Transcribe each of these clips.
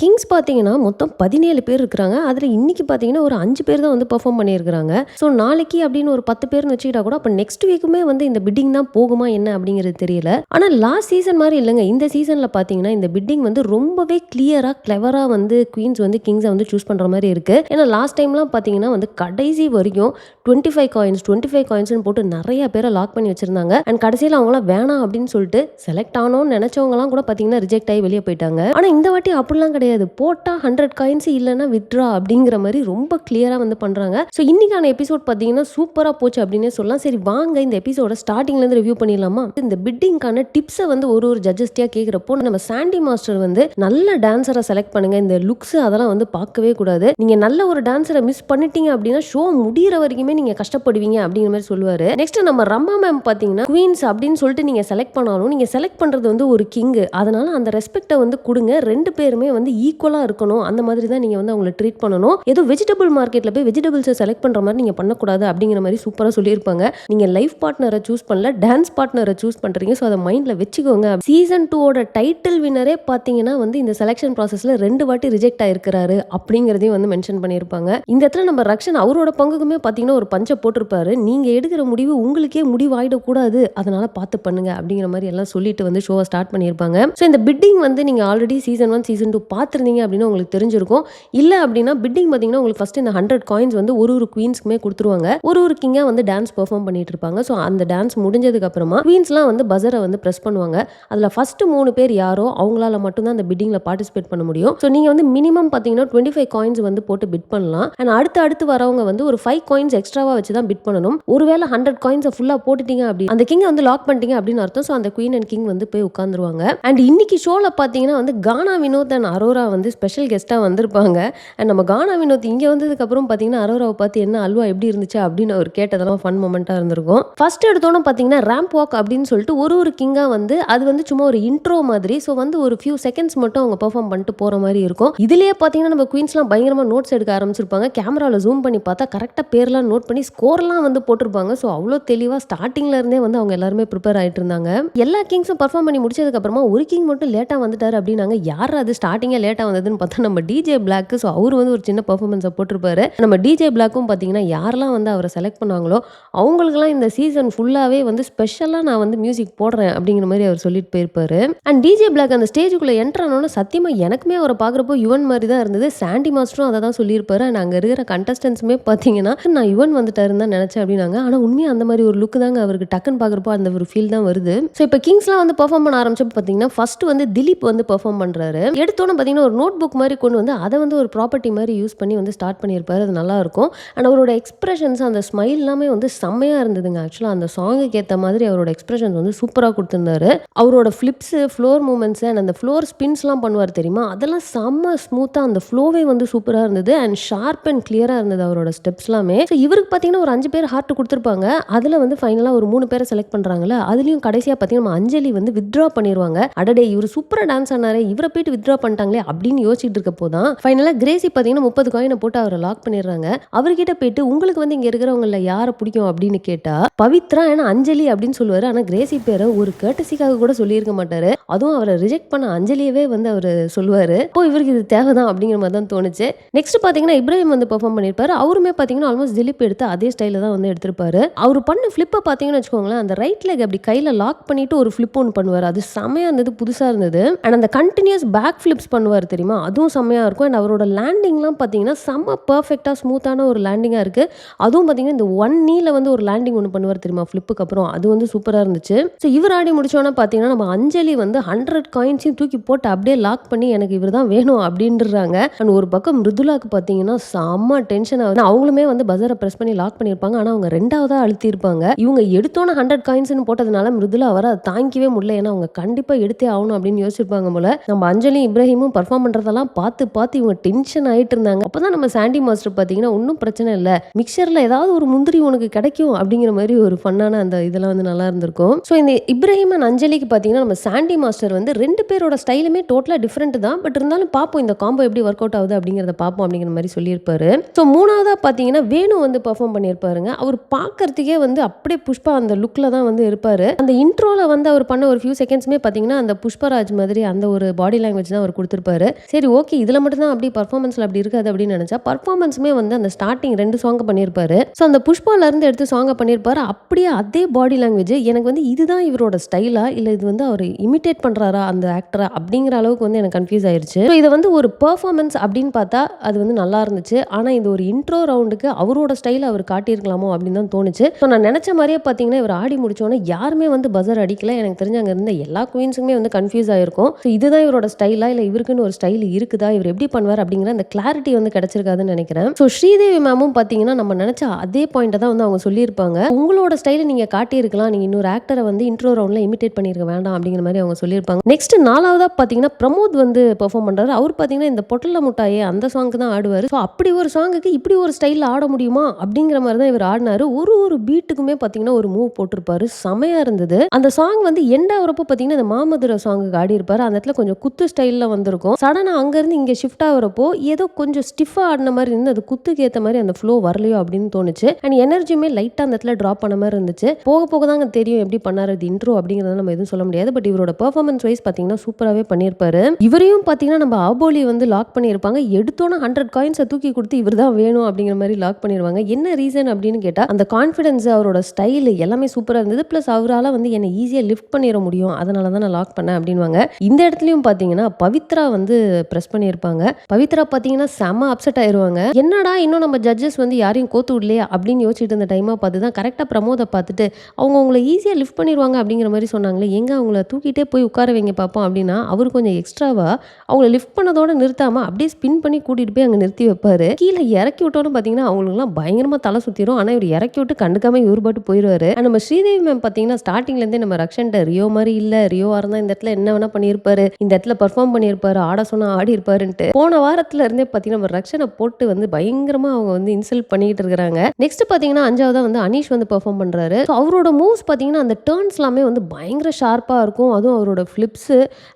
Kings பார்த்தீங்கன்னா மொத்தம் 17 பேர் இருக்கிறாங்க. அதில இன்னைக்கு பார்த்தீங்கன்னா ஒரு 5 பேர் தான் வந்து பெர்ஃபார்ம் பண்ணியிருக்கிறாங்க. ஸோ நாளைக்கு அப்படின்னு ஒரு 10 பேர்னு வச்சுக்கிட்டா கூட அப்ப நெக்ஸ்ட் வீக்குமே வந்து இந்த பிட்டிங் தான் போகுமா என்ன அப்படிங்கிறது தெரியல. ஆனா லாஸ்ட் சீசன் மாரி இல்லங்க. இந்த சீசன்ல பார்த்தீங்கன்னா இந்த பிட்டிங் வந்து ரொம்பவே கிளியரா, கிளெவரா வந்து குயின்ஸ் வந்து கிங்ஸ வந்து சூஸ் பண்ற மாரி இருக்கு. ஏன்னா லாஸ்ட் டைம்லாம் பார்த்தீங்கன்னா வந்து கடைசி வரைக்கும் 25 காயின்ஸ் 25 காயின்ஸ்ன்னு போட்டு நெறைய பேர லாக் பண்ணி வச்சிருந்தாங்க. அண்ட் கடைசியில அவங்கலாம் வேணாம் அப்படின்னு சொல்லிட்டு செலக்ட் ஆனோம்னு நெனைச்சவங்கலாம் கூட பார்த்தீங்கன்னா ரிஜெக்ட் ஆகி வெளிய போயிட்டாங்க. ஆனா இந்த வாட்டி அப்படிலாம் கிடையாது. போட்டா 100 காயின்ஸ் இல்லன்னா வித்ட்ரா அப்படிங்கிற மாரி ரொம்ப கிளியரா வந்து பண்றாங்க. ஸோ இன்னைக்கான எபிசோட் பார்த்தீங்கன்னா சூப்பரா போச்சு அப்படின்னே சொல்லலாம். சரி வாங்க இந்த எபிசோட ஸ்டார்டிங்ல இருந்து ரிவ்யூ பண்ணிடலாமா? இந்த பிட்டிங்கான டிப்ஸை வந்து ஒரு ஜட்ஜஸ்டியா கேட்கிறப்போ நம்ம சாண்டி மாஸ்டர் வந்து நல்ல டான்சரை செலக்ட் பண்ணுங்க. இந்த லுக்ஸ் அதெல்லாம் வந்து பார்க்கவே கூடாது. நீங்க நல்ல ஒரு டான்சரை மிஸ் பண்ணிட்டீங்க அப்படின்னா ஷோ முடியிற வரைக்குமே நீங்க கஷ்டப்படுவீங்க அப்படிங்கிற மாதிரி சொல்லுவாரு. நெக்ஸ்ட் நம்ம ரம்மா மேம் பார்த்தீங்கன்னா குவீன்ஸ் அப்படின்னு சொல்லிட்டு நீங்க செலக்ட் பண்ணாலும் நீங்க செலக்ட் பண்றது வந்து ஒரு கிங். அதனால அந்த ரெஸ்பெக்டை வந்து கொடுங்க. 2 பேருமே வந்து ஈக்குவலா இருக்கணும். அந்த மாதிரி தான் நீங்க வந்து அவங்கள ட்ரீட் பண்ணணும். ஏதோ வெஜிடபிள் மார்க்கெட்ல போய் வெஜிடபிள்ஸை செலக்ட் பண்ற மாதிரி நீங்க பண்ணக்கூடாது அப்படிங்கிற மாதிரி சூப்பரா சொல்லியிருப்பாங்க. நீங்க லைஃப் பார்ட்னரை சூஸ் பண்ணல, டான்ஸ் பார்ட்னரை சூஸ் பண்றீங்க. ஸோ அதை மைண்ட்ல வச்சுக்கோங்க. சீசன் 2ஓட டைட்டில் வின்னரே பார்த்தீங்கன்னா வந்து இந்த செலக்ஷன் ப்ராசஸ்ல 2 வாட்டி ரிஜெக்ட் ஆயிருக்கிறாரு அப்படிங்கிறதையும் வந்து மென்ஷன் பண்ணியிருப்பாங்க. இந்த இடத்துல நம்ம ரக்ஷன் அவரோட பங்குக்குமே பார்த்தீங்கன்னா ஒரு பஞ்சை போட்டிருப்பாரு. நீங்க எடுக்கிற முடிவு உங்களுக்கே முடிவு ஆயிடக்கூடாது, அதனால பார்த்து பண்ணுங்க அப்படிங்கிற மாதிரி எல்லாம் சொல்லிட்டு வந்து ஷோவை ஸ்டார்ட் பண்ணியிருப்பாங்க. ஸோ இந்த பிட்டிங் வந்து நீங்க ஆல்ரெடி சீசன் 1 சீசன் 2 பார்த்துருந்தீங்க அப்படின்னு உங்களுக்கு தெரிஞ்சிருக்கும். இல்லை அப்படின்னா பிட்டிங் பார்த்தீங்கன்னா உங்களுக்கு ஃபர்ஸ்ட் இந்த 100 காயின்ஸ் வந்து ஒரு குவீன்ஸ்க்குமே கொடுத்துருவாங்க. ஒரு கிங்கா வந்து டான்ஸ் பெர்ஃபார்ம் பண்ணிட்டு இருப்பாங்க. ஸோ அந்த டான்ஸ் முடிஞ்சதுக்கு அப்புறமா குவீன்ஸ்லாம் வந்து பஸரை வந்து பிரஸ் பண்ணுவாங்க. அதில் ஃபர்ஸ்ட் 3 பேர் யாரோ அவங்களால மட்டும்தான் அந்த பிட்டிங்ல பார்ட்டிசிபேட் பண்ண முடியும். ஸோ நீங்க வந்து மினிமம் பார்த்தீங்கன்னா 25 காயின்ஸ் வந்து போட்டு பிட் பண்ணலாம். அண்ட் அடுத்து வரவங்க வந்து ஒரு 5 காயின்ஸ் எக்ஸ்ட்ராவா வச்சு தான் பிட் பண்ணணும். ஒருவேளை 100 காயின்ஸை ஃபுல்லா போட்டுட்டீங்க அப்படி அந்த கிங்கை வந்து லாக் பண்ணிட்டீங்க அப்படின்னு அர்த்தம். ஸோ அந்த குவீன் அண்ட் கிங் வந்து போய் உட்காந்துருவாங்க. அண்ட் இன்னைக்கு ஷோல பார்த்தீங்கன்னா வந்து கானா வினோத் அண்ட் அரோரா வந்து ஸ்பெஷல் கெஸ்டா வந்திருப்பாங்க. அண்ட் நம்ம கானா வினோத் இங்க வந்ததுக்கு அப்புறம் பார்த்தீங்கன்னா அரோராவை பார்த்து என்ன அல்வா எப்படி இருந்துச்சு அப்படின்னு அவர் கேட்டதெல்லாம் ஃபன் மொமெண்டா இருந்திருக்கும். ஃபர்ஸ்ட் எடுத்தோன்னு பார்த்தீங்கன்னா ரேம்ப் வாக் அப்படின்னு சொல்லிட்டு ஒரு கிங்கா வந்து அது வந்து சும்மா ஒரு இன்ட்ரோ மாதிரி. ஸோ வந்து ஒரு ஃபியூ செகண்ட்ஸ் மட்டும் அவங்க பெர்ஃபார்ம் பண்ணிட்டு போற மாதிரி இருக்கும். இதுலயே பார்த்தீங்கன்னா நம்ம குயின்ஸ்லாம் பயங்கரமா நோட்ஸ் எடுக்க ஆரம்பிச்சிருப்பாங்க. கேமரால ஜூம் பண்ணி பார்த்தா கரெக்டாக பேர்லாம் நோட் பண்ணி ஸ்கோர்லாம் வந்து போட்டிருப்பாங்க. ஸோ அவ்வளோ தெளிவாக ஸ்டார்டிங்ல இருந்தே வந்து அவங்க எல்லாருமே ப்ரிப்பேர் ஆயிட்டு இருந்தாங்க. எல்லா கிங்ஸும் பர்ஃபார்ம் பண்ணி முடிச்சதுக்கு அப்புறமா ஒரு கிங் மட்டும் லேட்டாக வந்துட்டாரு அப்படின்னாங்க. யார் அது ஸ்டார்டிங்கே லேட்டாக வந்ததுன்னு பார்த்தா நம்ம டிஜே பிளாக். ஸோ அவர் வந்து ஒரு சின்ன பர்ஃபார்மன்ஸை போட்டிருப்பாரு. நம்ம டிஜே பிளாக்கும் பார்த்தீங்கன்னா யாரெல்லாம் வந்து அவரை செலக்ட் பண்ணாங்களோ அவங்களுக்குலாம் இந்த சீசன் ஃபுல்லாகவே வந்து ஸ்பெஷலாக நான் வந்து மியூசிக் போடுறேன் அப்படிங்கிற மாதிரி அவர் சொல்லிட்டு போயிருப்பாரு. அண்ட் டிஜே பிளாக் அந்த ஸ்டேஜுக்குள்ளே என்டர் ஆனோன்னு சத்தியமாக எனக்குமே அவரை பார்க்குறப்போ யுவன் மாதிரி தான் இருந்தது. சாண்டி மாஸ்டரும் அதை தான் சொல்லியிருப்பாரு. அண்ட் அங்கே இருக்கிற கண்டஸ்டன்ஸுமே பார்த்தீங்கன்னா நான் யுவன் வந்துட்டாருன்னு தான் நினச்சேன் அப்படின்னாங்க. ஆனால் உண்மையாக அந்த மாதிரி ஒரு லுக் தாங்க அவருக்கு டக்குன்னு பார்க்குறப்போ அந்த ஒரு ஃபீல் தான் வருது. ஸோ இப்போ கிங்ஸ்லாம் வந்து பெர்ஃபார்ம் பண்ண ஆரம்பிச்சப்போ பார்த்தீங்கன்னா ஃபர்ஸ்ட் வந்து திலீப் வந்து பெர்ஃபார்ம் பண்ணுறாரு. எடுத்தோன்னு பார்த்தீங்கன்னா ஒரு நோட் புக் மாதிரி கொண்டு வந்து அதை வந்து ஒரு ப்ராப்பர்ட்டி மாதிரி யூஸ் பண்ணி வந்து ஸ்டார்ட் பண்ணியிருப்பாரு. அது நல்லா இருக்கும். அண்ட் அவரோட எக்ஸ்பிரஷன்ஸ் அந்த ஸ்மைல் எல்லாமே வந்து செம்மையாக இருந்ததுங்க. ஆக்சுவலாக அந்த சாங்குக்கு ஏற்ற மாதிரி அவரோட எக்ஸ்பிரஷன்ஸ் வந்து சூப்பராக கொடுத்துருந்தாரு. அவரோட ஃப்ளிப்ஸு, ஃப்ளோர் மூமெண்ட்ஸ் அண்ட் அந்த ஃப்ளோர் ஸ்பின்ஸ்லாம் பண்ணுவார் தெரியுமா, அதெல்லாம் செம்ம ஸ்மூத்தாக அந்த ஃப்ளோவே வந்து சூப்பராக இருந்தது. அண்ட் ஷார்ப் அண்ட் கிளியராக இருந்தது அவரோட ஸ்டெப்ஸ் எல்லாமே. ஸோ இவருக்கு பார்த்தீங்கன்னா ஒரு 5 பேர் ஹார்ட் கொடுத்துருப்பாங்க. அதில் வந்து ஃபைனலாக ஒரு 3 பேரை செலக்ட் பண்ணுறாங்களா. அதுலேயும் கடைசியாக பார்த்தீங்கன்னா நம்ம அஞ்சலி வந்து வித்ட்ரா பண்ணிடுவாங்க. அடடே இவர் சூப்பராக டான்ஸ் ஆனாரே, இவரை போயிட்டு வித்ட்ரா பண்ணிட்டாங்களே அப்படின்னு யோசிச்சுட்டு இருக்க போதான் ஃபைனலாக கிரேசி பார்த்தீங்கன்னா 30 காயினை போட்டு அவரை லாக் பண்ணிடுறாங்க. அவர்கிட்ட போயிட்டு உங்களுக்கு வந்து இங்கே இருக்கிறவங்கள யாரை பிடிக்கும் அப்படின்னு கேட்டா பவித்ரா ஏன்னா அஞ்சலி அப்படின்னு சொல்லுவாரு. ஆனால் கிரேசி பேரை ஒரு கேட்டசிக்காக கூட சொல்லியிருக்க மாட்டாரு. அதுவும் அவரை ரிஜெக்ட் பண்ண அஞ்சலியவே வந்து அவர் சொல்லுவாரு. இப்போ இவருக்கு இது தேவைதான் அப்படிங்கிற மாதிரி தான் தோணுச்சு. நெக்ஸ்ட் பார்த்தீங்கன்னா இப்ராஹிம் வந்து பெர்ஃபார்ம் பண்ணியிருப்பாரு. அவருமே பார்த்தீங்கன்னா ஆல்மோஸ்ட் திலீப் எடுத்து அதே ஸ்டைல தான் வந்து எடுத்திருப்பாரு. அவர் பண்ண ஃபிளிப்பை பார்த்தீங்கன்னு வச்சுக்கோங்களேன், அந்த ரைட் லெக் அப்படி கையில் லாக் பண்ணிட்டு ஒரு ஃபிளிப் ஒன்று பண்ணுவார். அது செம்மையாக இருந்தது, புதுசாக இருந்தது. அண்ட் அந்த கண்டினியூஸ் பேக் ஃபிளிப்ஸ் பண்ணுவார் தெரியுமா, அதுவும் செம்மையாக இருக்கும். அண்ட் அவரோட லேண்டிங்லாம் பார்த்தீங்கன்னா செம்ம பர்ஃபெக்டாக ஸ்மூத்தான ஒரு லேண்டிங்காக இருக்குது. அதுவும் பார்த்தீங்கன்னா இந்த 1 நீல வந்து ஒரு லேண்டிங் ஒன்று பண்ணுவார் தெரியுமா ஃபிளிப்புக்கு அப்புறம், அது வந்து சூப்பராக இருந்துச்சு. ஸோ இவர் ஆடி முடிச்சோன்னா பார்த்தீங்கன்னா நம்ம அஞ்சலி வந்து 100 காயின்ஸையும் தூக்கி போட்டு அப்படியே லாக் பண்ணி எனக்கு இவர் தான் வேணும் அப்படின்றாங்க. அண்ட் ஒரு பக்கம் மிருதுலாக்கு பார்த்தீங்கன்னா செம்ம டென்ஷன் ஆகுது. அவங்களுமே வந்து பஸரை பிரஸ் பண்ணி லாக் பண்ணியிருப்பாங்க. ஆனால் அவங்க 2ஆவதா அழுத்திருப்பாங்க. இவங்க எடுத்தோன்னு 100 காயின்ஸ்னு போட்டதுனால மிருதுலா வர அதை தாங்கிக்கவே முடியல. ஏன்னா அவங்க கண்டிப்பாக எடுத்தே ஆகணும் அப்படின்னு யோசிச்சிருப்பாங்க போல. நம்ம அஞ்சலி இப்ராஹிமும் பர்ஃபார்ம் பண்ணுறதெல்லாம் பார்த்து இவங்க டென்ஷன் ஆகிட்டு இருந்தாங்க. அப்போ தான் நம்ம சாண்டி மாஸ்டர் பார்த்தீங்கன்னா ஒன்றும் பிரச்சனை இல்லை, மிக்சரில் ஏதாவது ஒரு முந்திரி உனக்கு கிடைக்கும் அப்படிங்கிற மாதிரி ஒரு ஃபன்னான அந்த இதெல்லாம் வந்து நல்லா இருந்திருக்கும். ஸோ இந்த இப்ராஹிம் அண்ட் அஞ்சலிக்கு பார்த்தீங்கன்னா நம்ம சாண்டி மாஸ்டர் வந்து 2 பேரோட ஸ்டைலுமே டோட்டலாக டிஃப்ரெண்ட் தான். பட் இருந்தாலும் பார்ப்போம் இந்த காம்போ எப்படி ஒர்க் அவுட் ஆகுது அப்படிங்கிறத பார்ப்போம் அப்படிங்கிற மாதிரி சொல்லியிருப்பாரு. ஸோ 3ஆவதா பார்த்தீங்கன்னா வேணு வந்து பெர்ஃபார்ம் பண்ணியிருப்பாருங்க. அவர் பார்க்கறதுக்கே வந்து அப்படியே புஷ்பா அந்த லுக்கில் தான் வந்து இருப்பார். அந்த இன்ட்ரோவில் வந்து அவர் பண்ண ஒரு ஃபியூ செகண்ட்ஸ்மே பார்த்தீங்கன்னா அந்த புஷ்பராஜ் மாதிரி அந்த ஒரு பாடி லாங்குவேஜ் தான் அவர் கொடுத்துருப்பாரு. பண்ணியிருப்பாரு. சரி ஓகே இதில் மட்டும் தான் அப்படி பர்ஃபார்மன்ஸில் அப்படி இருக்காது அப்படின்னு நினச்சா, பர்ஃபார்மன்ஸுமே வந்து அந்த ஸ்டார்டிங் 2 சாங் பண்ணியிருப்பாரு. ஸோ அந்த புஷ்பாலேருந்து எடுத்து சாங்கை பண்ணியிருப்பாரு. அப்படியே அதே பாடி லாங்குவேஜ். எனக்கு வந்து இதுதான் இவரோட ஸ்டைலா இல்லை இது வந்து அவர் இமிட்டேட் பண்ணுறாரா அந்த ஆக்டரா அப்படிங்கிற அளவுக்கு வந்து எனக்கு கன்ஃபியூஸ் ஆயிருச்சு. ஸோ இதை வந்து ஒரு பெர்ஃபார்மன்ஸ் அப்படின்னு பார்த்தா அது வந்து நல்லா இருந்துச்சு. ஆனால் இது ஒரு இன்ட்ரோ ரவுண்டுக்கு அவரோட ஸ்டைலை அவர் காட்டியிருக்கலாமோ அப்படின்னு தான் தோணுச்சு. ஸோ நான் நினச்ச மாதிரியே பார்த்தீங்கன்னா இவர் ஆடி முடிச்சோன்னே யாருமே வந்து பஸர் அடிக்கல. எனக்கு தெரிஞ்ச அங்கே இருந்த எல்லா குயின்ஸுமே வந்து கன்ஃபியூஸ் ஆயிருக்கும். ஸோ இதுதான் இவரோட ஸ்டைலா இல்லை இவருக்குன்னு ஒரு ஸ்டைல் இருக்குதா, இவர் எப்படி பண்ணுவார் அப்படிங்கிற அந்த கிளாரிட்டி வந்து கிடைச்சிருக்காதுன்னு நினைக்கிறேன். ஸோ ஸ்ரீதேவி மேமும் பார்த்தீங்கன்னா நம்ம நினச்ச அதே பாயிண்ட்டை தான் வந்து அவங்க சொல்லியிருப்பாங்க. உங்களோட ஸ்டைலை நீங்கள் காட்டியிருக்கலாம், நீங்கள் இன்னொரு ஆக்டரை வந்து இன்ட்ரோ ரவுண்டில் இமிட்டேட் பண்ணியிருக்க வேண்டாம் அப்படிங்கிற மாதிரி அவங்க சொல்லியிருப்பாங்க. நெக்ஸ்ட் 4வதா பார்த்தீங்கன்னா பிரமோத் வந்து பெர்ஃபார்ம் பண்ணுறாரு. அவர் பார்த்தீங்கன்னா இந்த பொட்டல முட்டாயே அந்த சாங்க்கு தான் ஆடுவார். ஸோ அப்படி ஒரு சாங்குக்கு இப்படி ஒரு ஸ்டைலில் ஆட முடியுமா அப்படிங்கிற மாதிரி தான் இவர் ஆடினாரு. ஒரு பீட்டுக்குமே பார்த்தீங்கன்னா ஒரு மூவ் போட்டிருப்பாரு. செமையா இருந்தது. அந்த சாங் வந்து எண்ட் ஆகிறப்போ பார்த்தீங்கன்னா இந்த மாமதுரை சாங்குக்கு ஆடி இருப்பாரு. அந்த இடத்துல கொஞ்சம் குத்து ஸ்டைலில் வந்திருக்கும். சடனாக அங்கேருந்து இங்கே ஷிஃப்ட் ஆகிறப்போ ஏதோ கொஞ்சம் ஸ்டிஃபாக ஆடின மாதிரி இருந்து அது குத்துக்கு ஏற்ற மாதிரி அந்த ஃப்ளோ வரலையோ அப்படின்னு தோணுச்சு. அண்ட் எனர்ஜியுமே லைட்டாக அந்த இடத்துல ட்ராப் பண்ண மாதிரி இருந்துச்சு. போக போக தாங்க தெரியும் எப்படி பண்ணாரு இது இன்ட்ரோ அப்படிங்கிறத நம்ம எதுவும் சொல்ல முடியாது. பட் இவரோட பெர்ஃபார்மன்ஸ் வைஸ் பார்த்தீங்கன்னா சூப்பராகவே பண்ணியிருப்பாரு. இவரையும் பார்த்தீங்கன்னா நம்ம ஆபோலி வந்து லாக் பண்ணியிருப்பாங்க. எடுத்தோன்னே 100 காயின்ஸை தூக்கி கொடுத்து இவர் தான் வேணும் அப்படிங்கிற மாதிரி லாக் பண்ணிடுவாங்க. என்ன ரீசன் அப்படின்னு கேட்டால் அந்த கான்ஃபிடன்ஸ், அவரோட ஸ்டைல் எல்லாமே சூப்பராக இருந்தது. ப்ளஸ் அவரால் வந்து என்னை ஈஸியாக லிஃப்ட் பண்ணிட முடியும், அதனால தான் நான் லாக் பண்ணேன் அப்படின்வாங்க. இந்த இடத்துலையும் பார்த்தீங்கன்னா பவித்ரா வந்து ப்ரெஸ் பண்ணியிருப்பாங்க. பவித்ரா பார்த்தீங்கன்னா செம அப்செட் ஆயிடுவாங்க. என்னடா இன்னும் நம்ம ஜட்ஜஸ் வந்து யாரையும் கோத்து விடலையா அப்படின்னு யோசிச்சுட்டு இருந்த டைமாக பார்த்து தான் கரெக்டாக பிரமோதை பார்த்துட்டு அவங்க உங்களை ஈஸியாக லிஃப்ட் பண்ணிடுவாங்க அப்படிங்கிற மாதிரி சொன்னாங்களே, எங்க அவங்கள தூக்கிட்டே போய் உட்கார வைங்க பார்ப்போம் அப்படின்னா அவர் கொஞ்சம் எக்ஸ்ட்ராவா அவங்கள லிஃப்ட் பண்ணதோட நிறுத்தாமல் அப்படியே ஸ்பின் பண்ணி கூட்டிகிட்டு போய் அங்கே நிறுத்தி வைப்பாரு. கீழே இறக்கி விட்டோன்னு பார்த்தீங்கன்னா அவங்களுக்குலாம் பயங்கரமாக தலை சுற்றிடும். ஆனால் இவர் இறக்கி விட்டு கண்டுக்காம இவர் பாட்டு போயிடுவாரு. நம்ம ஸ்ரீதேவி மேம் பார்த்தீங்கன்னா ஸ்டார்டிங்லேருந்தே நம்ம ரக்ஷன்ட்ட ரியோ மாதிரி இல்லை, ரியோவாக இருந்தால் இந்த இடத்துல என்ன வேணா பண்ணியிருப்பாரு, இந்த இடத்துல பர்ஃபார்ம் பண்ணியிருப்பாரு, ஆட சொன்னா ஆடி இருப்பாருன்ட்டு போன வாரத்துல இருந்தே பார்த்தீங்கன்னா நம்ம ரக்ஷனை போட்டு வந்து பயங்கரமா அவங்க வந்து இன்சல்ட் பண்ணிட்டு இருக்காங்க. நெக்ஸ்ட் பார்த்தீங்கன்னா 5வதா வந்து அனீஷ் வந்து பெர்ஃபார்ம் பண்றாரு. அவரோட மூவ்ஸ் பார்த்தீங்கன்னா அந்த டர்ன்ஸ் எல்லாமே வந்து பயங்கர ஷார்ப்பா இருக்கும். அதுவும் அவரோட ஃபிளிப்ஸ்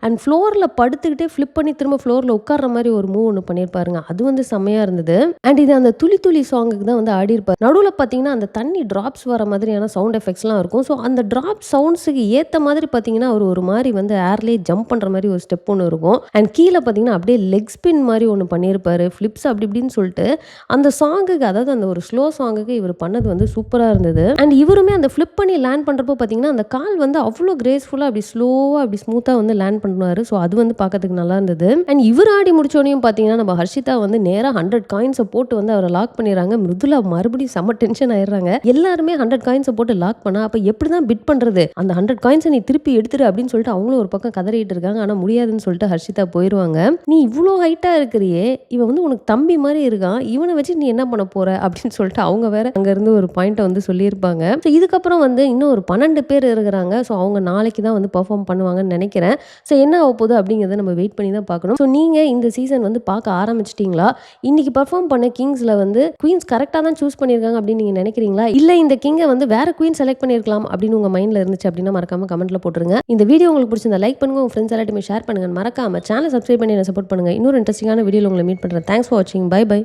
அண்ட் ஃப்ளோர்ல படுத்துக்கிட்டே ஃபிளிப் பண்ணி திரும்ப ஃப்ளோர்ல உட்கார்ற மாதிரி ஒரு மூவ் ஒன்று பண்ணியிருப்பாருங்க. அது வந்து செம்மையா இருந்தது. அண்ட் இது அந்த துளி துளி சாங்குக்கு தான் வந்து ஆடி இருப்பாரு. நடுவில் பார்த்தீங்கன்னா அந்த தண்ணி டிராப்ஸ் வர மாதிரியான சவுண்ட் எஃபெக்ட்ஸ்லாம் இருக்கும். ஸோ அந்த டிராப் சவுண்ட்ஸுக்கு ஏற்ற மாதிரி பார்த்தீங்கன்னா அவர் ஒரு மாதிரி வந்து ஏர்லேயே ஜம்ப் பண்ணுற மாதிரி ஒரு ஸ்டெப் ஒன்று இருக்கும். அண்ட் கீழே பார்த்தீங்கன்னா அப்படியே லெக் ஸ்பின் மாதிரி ஒன்று பண்ணியிருப்பாரு. ஃபிளிப்ஸ் அப்படி இப்படின்னு சொல்லிட்டு அந்த சாங்குக்கு, அதாவது அந்த ஒரு ஸ்லோ சாங்குக்கு இவர் பண்ணது வந்து சூப்பராக இருந்தது. அண்ட் இவருமே அந்த ஃபிளிப் பண்ணி லேண்ட் பண்ணுறப்போ பார்த்தீங்கன்னா அந்த கால் வந்து அவ்வளோ கிரேஸ்ஃபுல்லாக அப்படி ஸ்லோவாக அப்படி ஸ்மூத்தாக வந்து லேண்ட் பண்ணுவார். ஸோ அது வந்து பார்க்கறதுக்கு நல்லா இருந்தது. அண்ட் இவர் ஆடி முடிச்சோனையும் பார்த்தீங்கன்னா நம்ம ஹர்ஷிதா வந்து நேராக 100 காயின்ஸை போட்டு வந்து அவரை லாக் பண்ணிடுறாங்க. மிருதுலா மறுபடியும் செம்ம டென்ஷன் ஆயிடுறாங்க. எல்லாருமே 100 காயின்ஸை போட்டு லாக் பண்ணா அப்போ எப்படி தான் பிட் பண்ணுறது, அந்த 100 காயின்ஸை நீ திருப்பி எடுத்துரு அப்படின்னு சொல்லிட்டு அவங்களும் ஒரு பக்கம் கதறிட்டு இருக்காங்க. ஆனால் முடியாதுன்னு சொல்லிட்டு ஹர்ஷிதா போயிடுவாங்க. நீ இவ்வளோ ஹைட்டாக இருக்கிறியே, இவன் வந்து உனக்கு தம்பி மாதிரி இருக்கான், இவனை வச்சு நீ என்ன பண்ண போற அப்படின்னு சொல்லிட்டு அவங்க வேற அங்கேருந்து ஒரு பாயிண்ட்டை வந்து சொல்லியிருப்பாங்க. ஸோ இதுக்கப்புறம் வந்து இன்னும் ஒரு 12 பேர் இருக்கிறாங்க. ஸோ அவங்க நாளைக்கு தான் வந்து பெர்ஃபார்ம் பண்ணுவாங்கன்னு நினைக்கிறேன். ஸோ என்ன ஆக போகுது அப்படிங்கிறத நம்ம வெயிட் பண்ணி தான் பார்க்கணும். ஸோ நீங்கள் இந்த சீசன் வந்து பார்க்க ஆரம்பிச்சிட்டிங்களா? இன்னைக்கு பெர்ஃபார்ம் பண்ண கிங்ஸில் வந்து குயின்ஸ் கரெக்டாக தான் சூஸ் பண்ணியிருக்காங்க அப்படின்னு நீங்கள் நினைக்கிறீங்களா? இல்லை இந்த கிங்கை வந்து வேற குயின் செலக்ட் பண்ணியிருக்கலாம் அப்படின்னு உங்கள் மைண்டில் இருந்துச்சு அப்படின்னா மறக்காம கமெண்ட்ல போட்டுருங்க. இந்த வீடியோ உங்களுக்கு பிடிச்சிருந்தா லைக் பண்ணுங்க, உங்கள் ஃப்ரெண்ட்ஸ் எல்லாத்தையுமே ஷேர் பண்ணுங்க. மறக்காம சேனலை சப்ஸ்கிரைப் பண்ணி என்ன சப்போர்ட் பண்ணுங்க. இன்னொரு இன்ட்ரெஸ்டிங்கான வீடியோவில் உங்களை மீட் பண்ணுறேன். தேங்க்ஸ் ஃபார் வாட்சிங். Bye by.